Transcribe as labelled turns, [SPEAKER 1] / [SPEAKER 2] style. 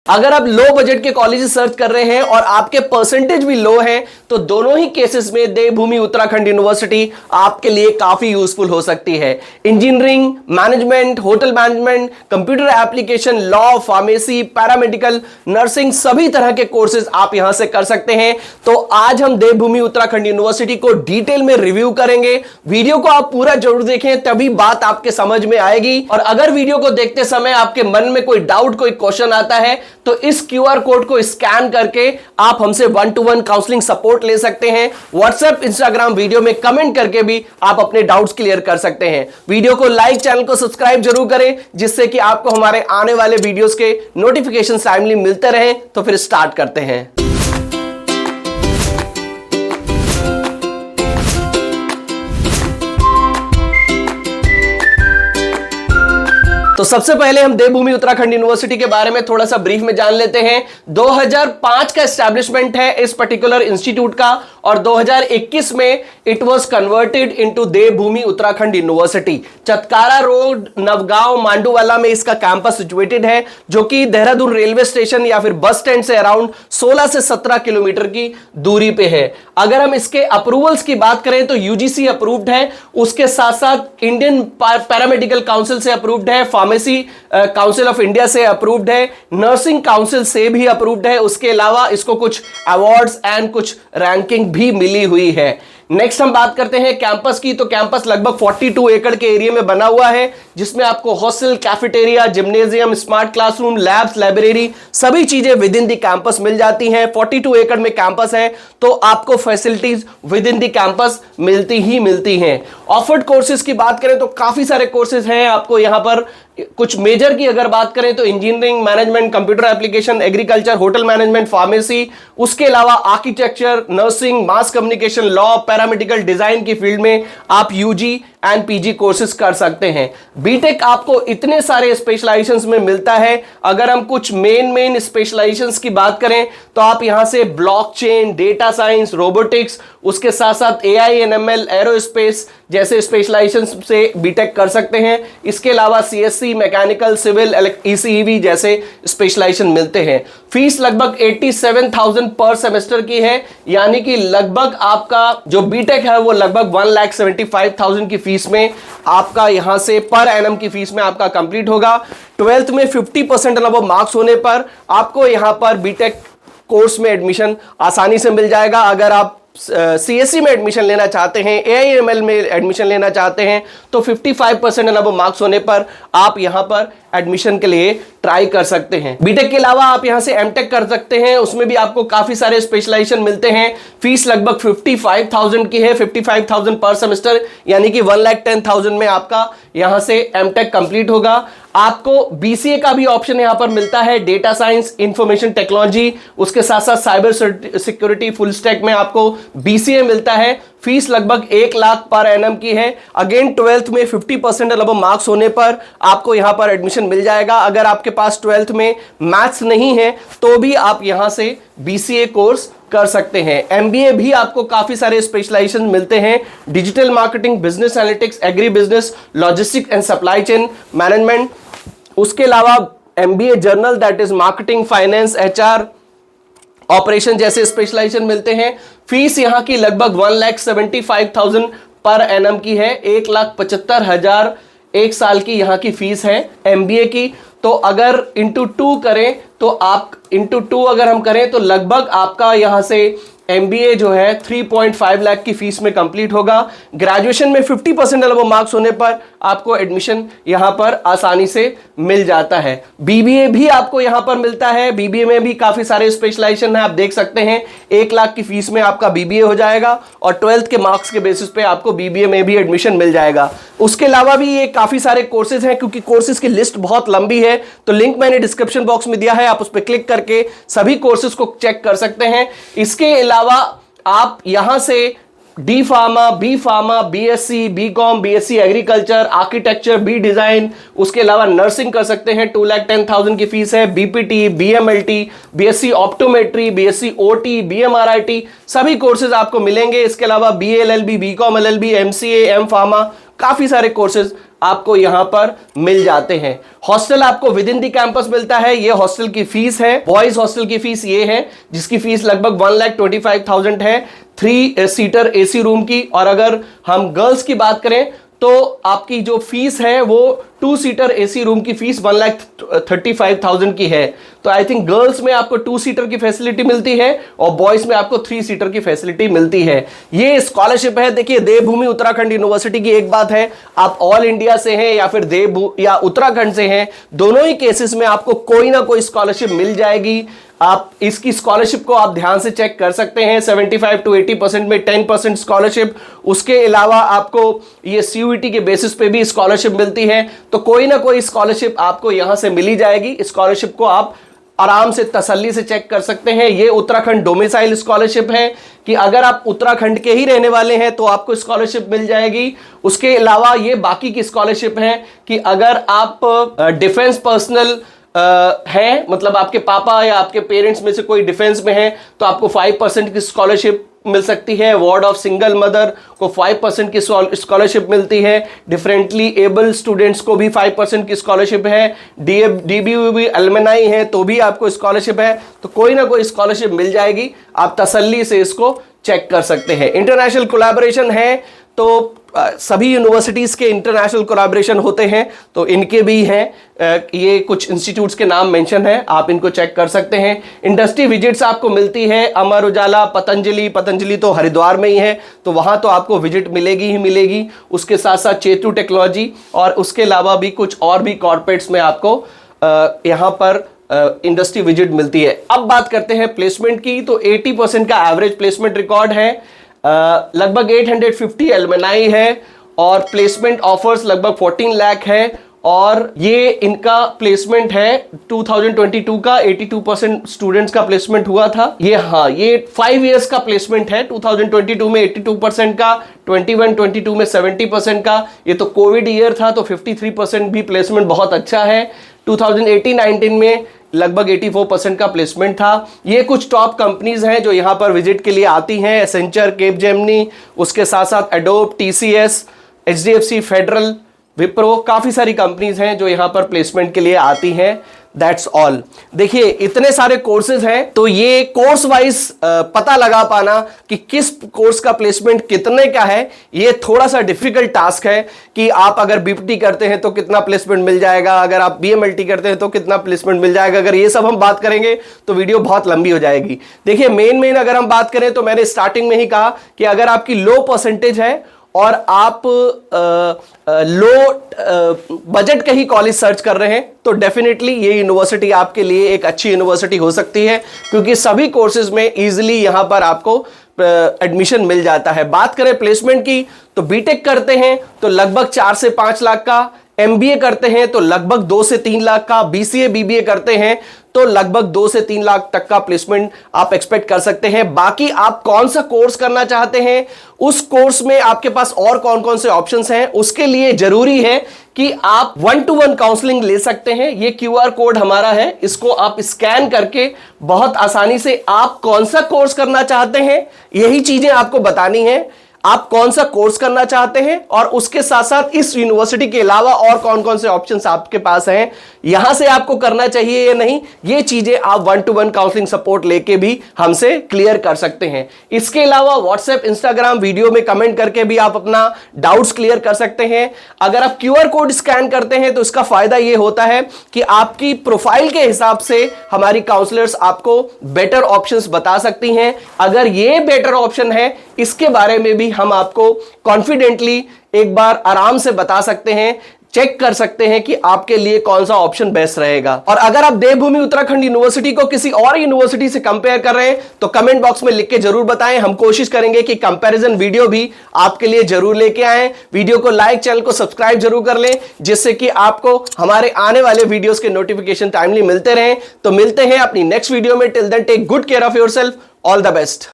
[SPEAKER 1] अगर आप low budget के कॉलेज सर्च कर रहे हैं और आपके परसेंटेज भी लो है तो दोनों ही केसेस में देवभूमि उत्तराखंड यूनिवर्सिटी आपके लिए काफी यूजफुल हो सकती है। Engineering, management, hotel management, computer application, law, pharmacy, paramedical, nursing, सभी तरह के कोर्सेज आप यहां से कर सकते हैं। तो आज हम देवभूमि उत्तराखंड यूनिवर्सिटी को डिटेल में रिव्यू करेंगे। वीडियो को आप पूरा जरूर देखें, तभी बात आपके समझ में आएगी। और अगर वीडियो को देखते समय आपके मन में कोई डाउट, कोई क्वेश्चन आता है तो इस क्यूआर कोड को स्कैन करके आप हमसे 1-to-1 काउंसलिंग सपोर्ट ले सकते हैं। व्हाट्सएप, इंस्टाग्राम वीडियो में कमेंट करके भी आप अपने डाउट्स क्लियर कर सकते हैं। वीडियो को लाइक, चैनल को सब्सक्राइब जरूर करें, जिससे कि आपको हमारे आने वाले वीडियोस के नोटिफिकेशन टाइमली मिलते रहें। तो फिर स्टार्ट करते हैं। तो सबसे पहले हम देवभूमि उत्तराखंड यूनिवर्सिटी के बारे में थोड़ा सा ब्रीफ में जान लेते हैं। 2005 का एस्टैब्लिशमेंट है इस पर्टिकुलर इंस्टीट्यूट का और 2021 में it was converted into Devbhoomi Uttarakhand university. Chitkara road, Navgaon, Manduwala में इसका कैंपस सिचुएटेड है, जो कि देहरादून रेलवे स्टेशन या फिर बस स्टैंड से अराउंड 16 से 17 किलोमीटर की दूरी पे है। अगर हम इसके अप्रूवल्स की बात करें तो यूजीसी अप्रूव्ड है, उसके साथ साथ इंडियन पैरामेडिकल काउंसिल से अप्रूव्ड है, फार्मेसी काउंसिल ऑफ इंडिया से अप्रूव्ड है, नर्सिंग काउंसिल से भी अप्रूव्ड है। उसके अलावा इसको कुछ अवार्ड्स एंड कुछ रैंकिंग भी मिली हुई है। नेक्स्ट हम बात करते हैं कैंपस की। तो कैंपस लगभग 42 एकड़ के एरिया में बना हुआ है, जिसमें आपको hostel, cafeteria, gymnasium, smart classroom, labs, library, सभी चीजें विद इन द कैंपस मिल जाती हैं। 42 एकड़ में कैंपस है तो आपको facilities with in the campus मिलती ही मिलती हैं। ऑफर्ड कोर्सेज की बात करें तो काफी सारे कोर्सेज हैं आपको यहां पर। कुछ मेजर की अगर बात करें तो engineering, management, computer application, agriculture, hotel management, pharmacy, उसके अलावा architecture, nursing, mass communication, law, paramedical, design की फील्ड में आप यूजी एंड पीजी कोर्सेज कर सकते हैं। बीटेक आपको इतने सारे स्पेशलाइजेशंस में मिलता है। अगर हम कुछ मेन स्पेशलाइजेशंस की बात करें तो आप यहां से ब्लॉकचेन, डेटा साइंस, रोबोटिक्स, उसके साथ साथ एआई एंड एमएल, एरोस्पेस जैसे स्पेशलाइजेशंस से बीटेक कर सकते हैं। इसके अलावा सीएससी, मैकेनिकल, सिविल, ईसीईवी जैसे स्पेशलाइजेशन मिलते हैं। फीस लगभग 87,000 पर सेमेस्टर की है, यानी कि लगभग आपका जो बीटेक है वो लगभग 1,75,000 की फीस में आपका यहां से पर एनम की फीस में आपका कंप्लीट होगा। 12th में 50% अबव मार्क्स होने पर आपको यहां पर बीटेक कोर्स में एडमिशन आसानी से मिल जाएगा। अगर आप सीएससी में एडमिशन लेना चाहते हैं, एआईएमएल में एडमिशन लेना चाहते हैं तो 55% अबव मार्क्स होने पर आप यहां पर एडमिशन के लिए ट्राई कर सकते हैं। बीटेक के अलावा आप यहां से एमटेक कर सकते हैं, उसमें भी आपको काफी सारे स्पेशलाइजेशन मिलते हैं। फीस लगभग 55,000 की है, 55,000 पर सेमेस्टर, यानी कि 1,10,000 में आपका यहां से एमटेक कंप्लीट होगा। आपको बीसीए का भी ऑप्शन यहां पर मिलता है, डेटा साइंस, इंफॉर्मेशन टेक्नोलॉजी, उसके साथ साथ साइबर सिक्योरिटी, फुल स्टैक में आपको बीसीए मिलता है। फीस लगभग 1 लाख पर एनम की है। अगेन 12th में 50% अबव मार्क्स होने पर आपको यहां पर एडमिशन मिल जाएगा। अगर आपके पास 12th में मैथ्स नहीं है तो भी आप यहां से बीसीए कोर्स कर सकते हैं। एमबीए भी आपको काफी सारे स्पेशलाइजेशन मिलते हैं, digital marketing, business analytics, agri business, logistic and supply chain management, उसके अलावा MBA journal that is marketing, finance, HR, operation जैसे स्पेशलाइजेशन मिलते हैं। फीस यहां की लगभग 1,75,000 पर एनम की है, 1,75,000 एक साल की यहां की फीस है एमबीए की। तो अगर इंटू 2 करें तो आप इंटू 2 अगर हम करें तो लगभग आपका यहां से एमबीए जो है 3.5 लाख की फीस में कंप्लीट होगा। ग्रेजुएशन में 50% अबव मार्क्स होने पर आपको एडमिशन यहां पर आसानी से मिल जाता है। बीबीए भी आपको यहां पर मिलता है। बीबीए में भी काफी सारे स्पेशलाइजेशन है, आप देख सकते हैं। 1 लाख की फीस में आपका बीबीए हो जाएगा और 12th के मार्क्स के बेसिस पे आपको बीबीए में भी एडमिशन मिल जाएगा। उसके अलावा भी ये काफी सारे कोर्सेज हैं, क्योंकि कोर्सेज की लिस्ट बहुत लंबी है तो लिंक मैंने डिस्क्रिप्शन बॉक्स में दिया है, आप उस पर क्लिक करके सभी कोर्सेज को चेक कर सकते हैं। इसके अलावा आप यहां से D pharma, B pharma, BSc, BCom, BSc agriculture, architecture, B design, उसके अलावा नर्सिंग कर सकते हैं। 2,10,000 की फीस है। BPT, BMLT, BSc optometry, BSc OT, BMRIT सभी कोर्सेज आपको मिलेंगे। इसके अलावा BLLB, BCom LLB, MCA, M pharma, काफी सारे कोर्सेज आपको यहां पर मिल जाते हैं। हॉस्टल आपको विद इन दी कैंपस मिलता है। ये हॉस्टल की फीस है। बॉयज हॉस्टल की फीस ये है, जिसकी फीस लगभग 1,25,000 है 3 सीटर एसी रूम की। और अगर हम गर्ल्स की बात करें तो आपकी जो फीस है वो 2 सीटर एसी रूम की फीस 1,35,000 की है। तो आई थिंक गर्ल्स में आपको 2 सीटर की फैसिलिटी मिलती है और बॉयज में आपको 3 सीटर की फैसिलिटी मिलती है। ये स्कॉलरशिप है। देखिए, देवभूमि उत्तराखंड यूनिवर्सिटी की एक बात है, आप ऑल इंडिया से हैं या फिर या उत्तराखंड से हैं, दोनों ही केसेस में आपको कोई ना कोई स्कॉलरशिप मिल जाएगी। आप इसकी स्कॉलरशिप को आप ध्यान से चेक कर सकते हैं। 75 to 80% में 10% स्कॉलरशिप। उसके अलावा आपको ये CUET के बेसिस पे भी स्कॉलरशिप मिलती है। तो कोई ना कोई स्कॉलरशिप आपको यहां से मिली जाएगी। स्कॉलरशिप को आप आराम से तसल्ली से चेक कर सकते हैं। ये उत्तराखंड डोमिसाइल स्कॉलरशिप है कि अगर आप उत्तराखंड के ही रहने वाले हैं तो आपको स्कॉलरशिप मिल जाएगी। उसके अलावा ये बाकी की स्कॉलरशिप है कि अगर आप डिफेंस पर्सनल है, मतलब आपके पापा या आपके पेरेंट्स में से कोई डिफेंस में है, तो आपको 5% की स्कॉलरशिप मिल सकती है। वार्ड ऑफ सिंगल मदर को 5% की स्कॉलरशिप मिलती है। डिफरेंटली एबल स्टूडेंट्स को भी 5% की स्कॉलरशिप है। DBUB एलुमनाई है तो भी आपको स्कॉलरशिप है। तो कोई ना कोई स्कॉलरशिप मिल जाएगी, आप तसल्ली से इसको चेक कर सकते हैं। इंटरनेशनल कोलैबोरेशन है तो सभी यूनिवर्सिटीज के इंटरनेशनल कोलैबोरेशन होते हैं, तो इनके भी हैं। ये कुछ इंस्टीट्यूट्स के नाम मेंशन है, आप इनको चेक कर सकते हैं। इंडस्ट्री विजिट्स आपको मिलती है। अमर उजाला, पतंजलि तो हरिद्वार में ही है, तो वहां तो आपको विजिट मिलेगी ही मिलेगी। उसके साथ साथ चेतु टेक्नोलॉजी और उसके अलावा भी कुछ और भी कॉर्पोरेट्स में आपको यहाँ पर इंडस्ट्री विजिट मिलती है। अब बात करते हैं प्लेसमेंट की, तो 80% का एवरेज प्लेसमेंट रिकॉर्ड है। लगभग 850 एलुमनाई है और प्लेसमेंट ऑफर्स लगभग 14 लाख है। और ये इनका प्लेसमेंट है 2022 का 82% स्टूडेंट्स का प्लेसमेंट हुआ था। ये 5 इयर्स का प्लेसमेंट है। 2022 में 82% का, 21-22 में 70% का। ये तो कोविड ईयर था तो 53% भी प्लेसमेंट बहुत अच्छा है। 2018-19 में लगभग 84% का प्लेसमेंट था। ये कुछ टॉप कंपनीज हैं जो यहां पर विजिट के लिए आती हैं। एसेंचर, कैपजेमिनी, उसके साथ साथ adobe, TCS, HDFC, federal, Wipro, काफी सारी कंपनीज हैं जो यहां पर प्लेसमेंट के लिए आती हैं। That's all. देखिए, इतने सारे कोर्सेज हैं, तो ये कोर्स वाइज पता लगा पाना कि किस कोर्स का प्लेसमेंट कितने का है, ये थोड़ा सा डिफिकल्ट टास्क है कि आप अगर BPT करते हैं तो कितना प्लेसमेंट मिल जाएगा, अगर आप BMLT करते हैं तो कितना प्लेसमेंट मिल जाएगा। अगर ये सब हम बात करेंगे तो वीडियो बहुत लंबी हो जाएगी। देखिए, मेन अगर हम बात करें तो मैंने स्टार्टिंग में ही कहा कि अगर आपकी लो परसेंटेज है और आप लो बजट के ही कॉलेज सर्च कर रहे हैं तो डेफिनेटली ये यूनिवर्सिटी आपके लिए एक अच्छी यूनिवर्सिटी हो सकती है, क्योंकि सभी कोर्सेज में इजीली यहां पर आपको एडमिशन मिल जाता है। बात करें प्लेसमेंट की तो बीटेक करते हैं तो लगभग 4 से 5 लाख का, MBA करते हैं तो लगभग 2 से 3 लाख का, BCA BBA करते हैं तो लगभग 2 से 3 लाख तक का प्लेसमेंट आप एक्सपेक्ट कर सकते हैं। बाकी आप कौन सा कोर्स करना चाहते हैं, उस कोर्स में आपके पास और कौन कौन से ऑप्शंस हैं, उसके लिए जरूरी है कि आप 1-to-1 काउंसलिंग ले सकते हैं। ये QR कोड हमारा है, इसको आप स्कैन करके बहुत आसानी से आप कौन सा कोर्स करना चाहते हैं, यही चीजें आपको बतानी है। आप कौन सा कोर्स करना चाहते हैं और उसके साथ साथ इस यूनिवर्सिटी के अलावा और कौन कौन से ऑप्शंस आपके पास हैं, यहां से आपको करना चाहिए या नहीं, ये चीजें आप 1-to-1 काउंसलिंग सपोर्ट लेके भी हमसे क्लियर कर सकते हैं। इसके अलावा व्हाट्सएप, इंस्टाग्राम वीडियो में कमेंट करके भी आप अपना डाउट्स क्लियर कर सकते हैं। अगर आप QR कोड स्कैन करते हैं तो इसका फायदा यह होता है कि आपकी प्रोफाइल के हिसाब से हमारी काउंसलर्स आपको बेटर ऑप्शंस बता सकती हैं। अगर ये बेटर ऑप्शन है, इसके बारे में भी हम आपको कॉन्फिडेंटली एक बार आराम से बता सकते हैं, चेक कर सकते हैं कि आपके लिए कौन सा ऑप्शन बेस्ट रहेगा। और अगर आप देवभूमि उत्तराखंड यूनिवर्सिटी को किसी और यूनिवर्सिटी से कंपेयर कर रहे हैं तो कमेंट बॉक्स में लिख के जरूर बताएं। हम कोशिश करेंगे कि कंपैरिजन वीडियो भी आपके लिए जरूर लेके आएं। वीडियो को लाइक, चैनल को सब्सक्राइब जरूर कर लें, जिससे कि आपको हमारे आने वाले वीडियोस के नोटिफिकेशन टाइमली मिलते रहें। तो मिलते हैं अपनी नेक्स्ट वीडियो में। Till then take good care of yourself. All the best.